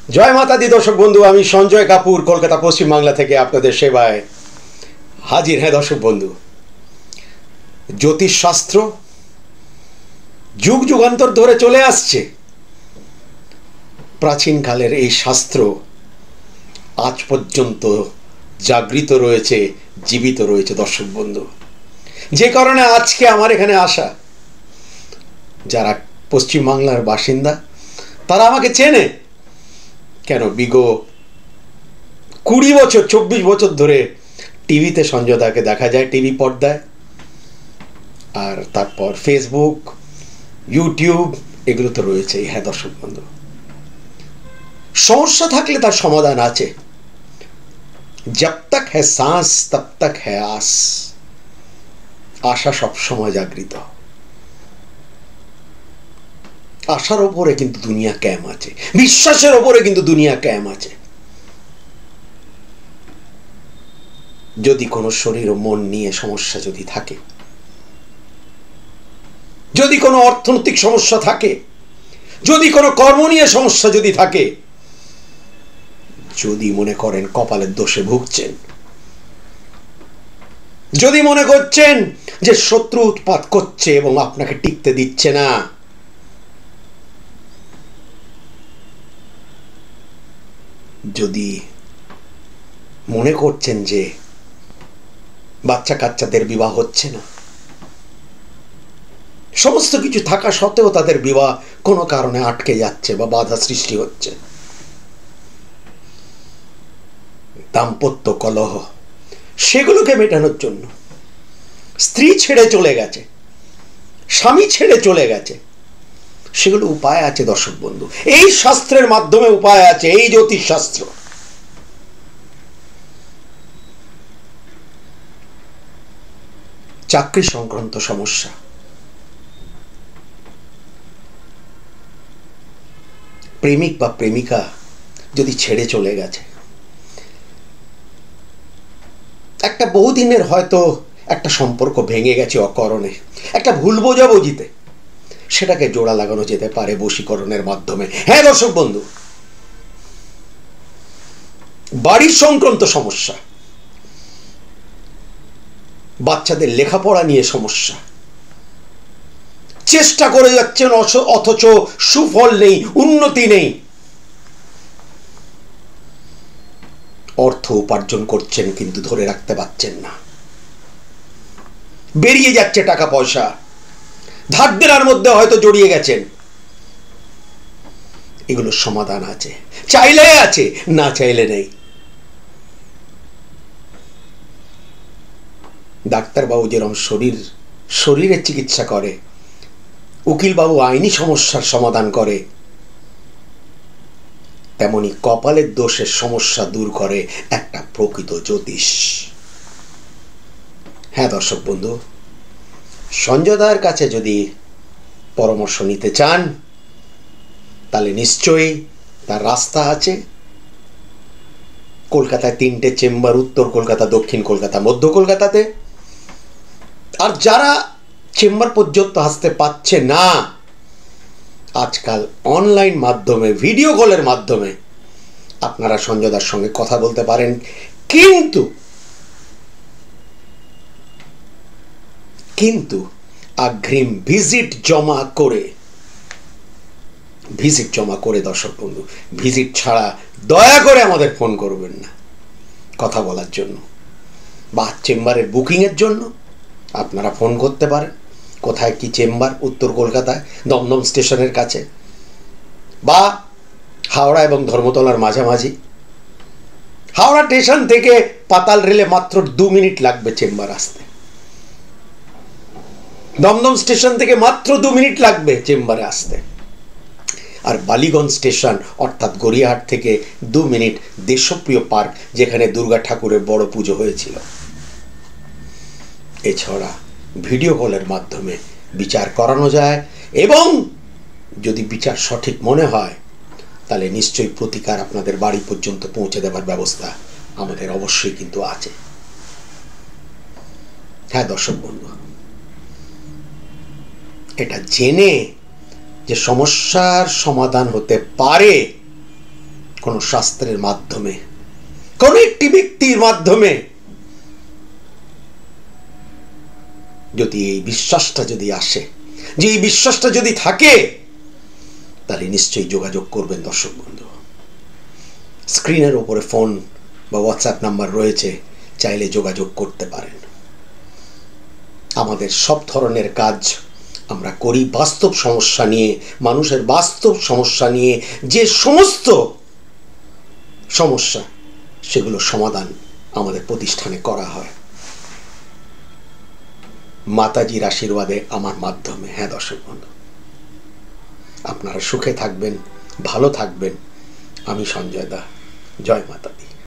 জয় মাতা দি দর্শক বন্ধু, আমি সঞ্জয় কাপুর কলকাতা পশ্চিম বাংলা থেকে আপনাদের সেবায় হাজির। হ্যাঁ দর্শক বন্ধু, জ্যোতিষশাস্ত্র যুগ যুগান্তর ধরে চলে আসছে। প্রাচীনকালের এই শাস্ত্র আজ পর্যন্ত জাগৃত রয়েছে, জীবিত রয়েছে দর্শক বন্ধু। যে কারণে আজকে আমার এখানে আসা, যারা পশ্চিমবাংলার বাসিন্দা তারা আমাকে চেনে। কেন, বিগত 20 বছর 24 বছর ধরে টিভিতে সঞ্জয় দাকে দেখা যায়, টিভি পর্দায়, আর তারপর ফেসবুক, ইউটিউব, এগুলো তো রয়েছেই। হ্যাঁ দর্শক বন্ধু, সমস্যা থাকলে তার সমাধান আছে। জব তক হ্যায় সাঁস তব তক হ্যায় আস। আশা সবসময় জাগৃত। আশার ওপরে কিন্তু দুনিয়া কায়েম আছে, বিশ্বাসের ওপরে কিন্তু দুনিয়া কায়েম আছে। যদি কোনো শরীর ও মন নিয়ে সমস্যা যদি থাকে, যদি কোনো অর্থনৈতিক সমস্যা থাকে, যদি কোনো কর্ম নিয়ে সমস্যা যদি থাকে, যদি মনে করেন কপালের দোষে ভুগছেন, যদি মনে করছেন যে শত্রু উৎপাত করছে এবং আপনাকে টিকতে দিচ্ছে না, যদি মনে করছেন যে বাচ্চা কাচ্চাদের বিবাহ হচ্ছে না, সমস্ত কিছু থাকা সত্ত্বেও তাদের বিবাহ কোনো কারণে আটকে যাচ্ছে বা বাধা সৃষ্টি হচ্ছে, দাম্পত্য কলহ, সেগুলোকে মেটানোর জন্য স্ত্রী ছেড়ে চলে গেছে, স্বামী ছেড়ে চলে গেছে, সেগুলো উপায় আছে দর্শক বন্ধু। এই শাস্ত্রের মাধ্যমে উপায় আছে, এই জ্যোতিষ শাস্ত্র। চাকরি সংক্রান্ত সমস্যা, প্রেমিক বা প্রেমিকা যদি ছেড়ে চলে গেছে, একটা বহুদিনের হয়তো একটা সম্পর্ক ভেঙে গেছে অকারণে, একটা ভুল বোঝাবুঝিতে, সেটাকে জোড়া লাগানো যেতে পারে বশীকরণের মাধ্যমে। হ্যাঁ দর্শক বন্ধু, বাড়ির সংক্রান্ত সমস্যা, বাচ্চাদের লেখাপড়া নিয়ে সমস্যা, চেষ্টা করে যাচ্ছেন অথচ সুফল নেই, উন্নতি নেই, অর্থ উপার্জন করছেন কিন্তু ধরে রাখতে পারছেন না, বেরিয়ে যাচ্ছে টাকা পয়সা, ধার দেনার মধ্যে হয়তো জড়িয়ে গেছেন, এগুলোর সমাধান আছে, চাইলে আছে, না চাইলে নেই। ডাক্তারবাবু যেরকম শরীরের চিকিৎসা করে, উকিলবাবু আইনি সমস্যার সমাধান করে, তেমনি কপালের দোষের সমস্যা দূর করে একটা প্রকৃত জ্যোতিষ। হ্যাঁ দর্শক বন্ধু, সঞ্জয় দার কাছে যদি পরামর্শ নিতে চান, তাহলে নিশ্চয়ই তার রাস্তা আছে। কলকাতায় 3টে চেম্বার, উত্তর কলকাতা, দক্ষিণ কলকাতা, মধ্য কলকাতাতে। আর যারা চেম্বার পর্যন্ত আসতে পারছে না, আজকাল অনলাইন মাধ্যমে, ভিডিও কলের মাধ্যমে আপনারা সঞ্জয় দার সঙ্গে কথা বলতে পারেন। কিন্তু অগ্রিম ভিজিট জমা করে দর্শক বন্ধু, ভিজিট ছাড়া দয়া করে আমাদের ফোন করবেন না কথা বলার জন্য, বা চেম্বারের বুকিংয়ের জন্য আপনারা ফোন করতে পারেন। কোথায় কি চেম্বার? উত্তর কলকাতায় দমদম স্টেশনের কাছে, বা হাওড়া এবং ধর্মতলার মাঝামাঝি। হাওড়া স্টেশন থেকে পাতাল রেলে মাত্র 2 মিনিট লাগবে চেম্বার আসতে, দমদম স্টেশন থেকে মাত্র 2 মিনিট লাগবে চেম্বারে আসতে। আর বালিগঞ্জ স্টেশন অর্থাৎ গড়িয়াহাট থেকে 2 মিনিট দেশপ্রিয় পার্ক, যেখানে দুর্গা ঠাকুরের বড় পুজো হয়েছিল। এছাড়া ভিডিও কলের মাধ্যমে বিচার করানো যায়, এবং যদি বিচার সঠিক মনে হয় তাহলে নিশ্চয়ই প্রতিকার আপনাদের বাড়ি পর্যন্ত পৌঁছে দেওয়ার ব্যবস্থা আমাদের অবশ্যই কিন্তু আছে। হ্যাঁ দর্শক বন্ধু, এটা জেনে যে সমস্যার সমাধান হতে পারে, কোনো শাস্ত্রের মাধ্যমে, কোনো একটি ব্যক্তির মাধ্যমে যদি এই বিশ্বাসটা যদি আসে, যে এই বিশ্বাসটা যদি থাকে, তাহলে নিশ্চয়ই যোগাযোগ করবেন দর্শক বন্ধু। স্ক্রিনের ওপরে ফোন বা হোয়াটসঅ্যাপ নাম্বার রয়েছে, চাইলে যোগাযোগ করতে পারেন। আমাদের সব ধরনের কাজ আমরা করি বাস্তব সমস্যা নিয়ে, মানুষের বাস্তব সমস্যা নিয়ে। যে সমস্ত সমস্যা, সেগুলো সমাধান আমাদের প্রতিষ্ঠানে করা হয় মাতাজির আশীর্বাদে, আমার মাধ্যমে। হ্যাঁ দর্শক বন্ধু, আপনারা সুখে থাকবেন, ভালো থাকবেন। আমি সঞ্জয় দা, জয় মাতা দি।